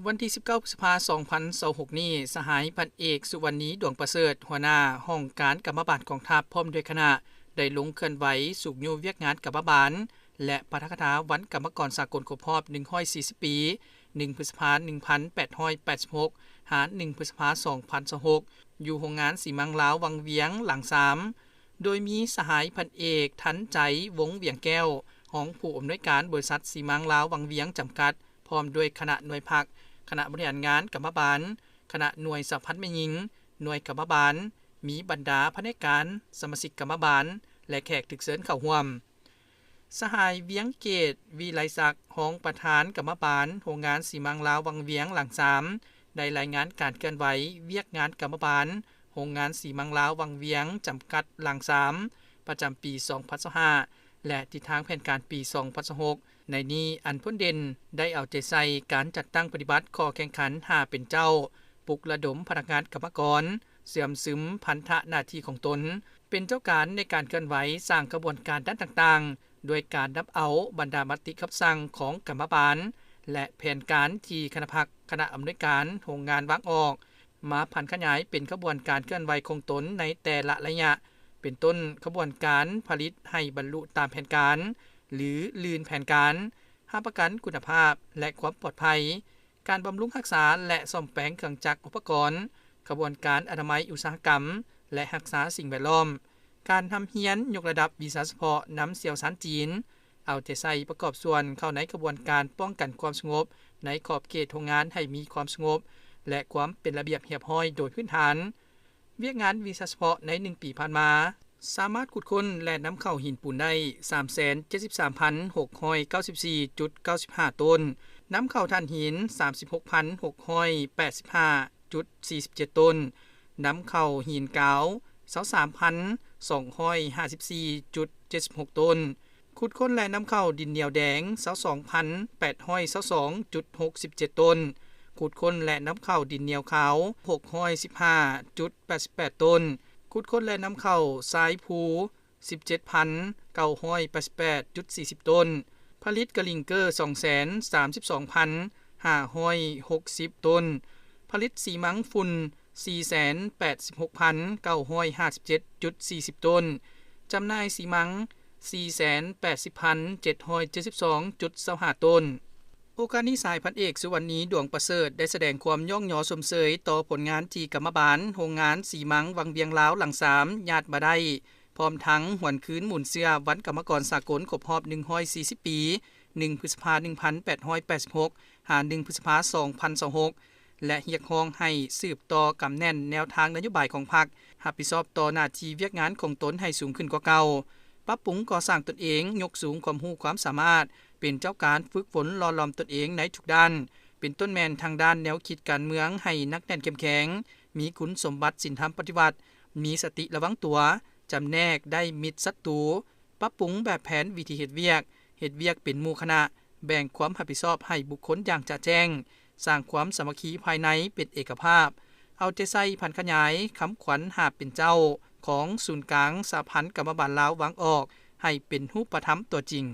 วันที่19พฤษภาคม2026นี้สหายพันเอกสุวรรณีดวงประเสริฐหัวหน้าห้องการกรรมบาลกองทัพพร้อมด้วยคณะได้ลงเคลื่อนไหวสูบอยู่เวียกงานกรรมบาลและปาฐกถาวันกรรมกรสากลครบรอบ140ปี1พฤษภาคม1886หา1พฤษภาคม2026อยู่โรงงานสีมังลาววังเวียงหลัง3โดยมีสหายพันเอกทันใจวงเวียงแก้วห้องผู้อำนวยการบริษัทสีมังลาววังเวียงจำกัดพร้อมด้วยคณะหน่วยพักคณะบริหารงานกรรมบาลคณะหน่วยสะพัดแม่หญิงหน่วยกรรมบาลมีบรรดาพนักงานสมาชิกกรรมบาลและแขกถึกเชิญเข้าร่วมสหายเวียงเกตวิไลศักดิ์รองประธานกรรมบาลโรงงานสีมังลาววังเวียงหลัง3ได้รายงานการเคลื่อนไหวเวียกงานกรรมบาลโรงงานสีมังลาววังเวียงจำกัดหลัง3ประจำปี2025และทิศทางแผนการปี2026ในนี้อันพ้นเด่นได้เอาใจใส่การจัดตั้งปฏิบัติข้อแข่งขันหาเป็นเจ้าปลุกระดมพนักงานกรรมกรเสื่อมซึมพันธะหน้าที่ของตนเป็นเจ้าการในการเคลื่อนไหวสร้างกระบวนการด้านต่างๆโดยการนับเอาบรรดามติคำสั่งของกรรมบาลและแผนการที่คณะพักคณะอำนวยการโรงงานวางออกมาพันขยายเป็นกระบวนการเคลื่อนไหวของตนในแต่ละระยะเป็นต้นกระบวนการผลิตให้บรรลุตามแผนการหรือลืนแผนการหาประกันคุณภาพและความปลอดภัยการบำรุงรักษาและซ่อมแปลงเครื่องจักรอุปกรณ์กระบวนการอนามัยอุตสาหกรรมและรักษาสิ่งแวดล้อมการทำเฮียนยกระดับวีซ่าเฉพาะนำเสี่ยวสารจีนเอาใจใส่ประกอบส่วนเข้าในกระบวนการป้องกันความสงบในขอบเขตโรงงานให้มีความสงบและความเป็นระเบียบเรียบร้อยโดยพื้นฐานเวียกงานวีซ่าเฉพาะใน1ปีผ่านมาสามารถขุดค้นและนำเข้าหินปูนได้ 373,694.95 ต้นนำเข้าถ่านหิน 36,685.47 ต้นนำเข้าหินกาว 23,254.76 ต้นขุดค้นและนำเข้าดินเหนียวแดง 22,822.67 ต้นขุดค้นและนำเข้าดินเหนียวขาว 615.88 ต้นขุดค้นและนำเข้าทรายภู 17,988.40 ต้นผลิตกะลิงเกอร์ 232,560 ต้นผลิตสีมังฝุ่น 486,957.40 ต้นจำหน่ายสีมัง 480,772.25 ต้นโอกาสนี้สายพันเอกสุวรรณีดวงประเสริฐได้แสดงความย่องยอสมเสยต่อผลงานที่กรรมบาลโรงงานสีมังวังเวียงลาวหลัง3ญาติบ่ได้พร้อมทั้งหวนคืนหมุนเสื้อวันกรรมกรสากลครบรอบ140ปี1พฤษภาคม1886หา1พฤษภาคม2026และเรียกร้องให้สืบต่อกำแน่นแนวทางนโยบายของพรรครับผิดชอบต่อหน้าที่เวียกงานของตนให้สูงขึ้นกว่าเก่าปรับปรุงก่อสร้างตนเองยกสูงความรู้ความสามารถเป็นเจ้าการฝึกฝนหล่อหลอมตนเองในทุกด้านเป็นต้นแมนทางด้านแนวคิดการเมืองให้นักแน่นเข้มแข็งมีคุณสมบัติศีลธรรมปฏิบัติมีสติระวังตัวจำแนกได้มิตรศัตรูปรับปรุงแบบแผนวิธีเฮ็ดเวียกเป็นหมู่คณะแบ่งความรับผิดชอบให้บุคคลอย่างจะแจ้งสร้างความสามัคคีภายในเป็นเอกภาพเอาใจใส่พันขยายคำขวัญหาเป็นเจ้าของศูนย์กลางสหพันธ์กรรมบาลลาววางออกให้เป็นรูปธรรมตัวจริง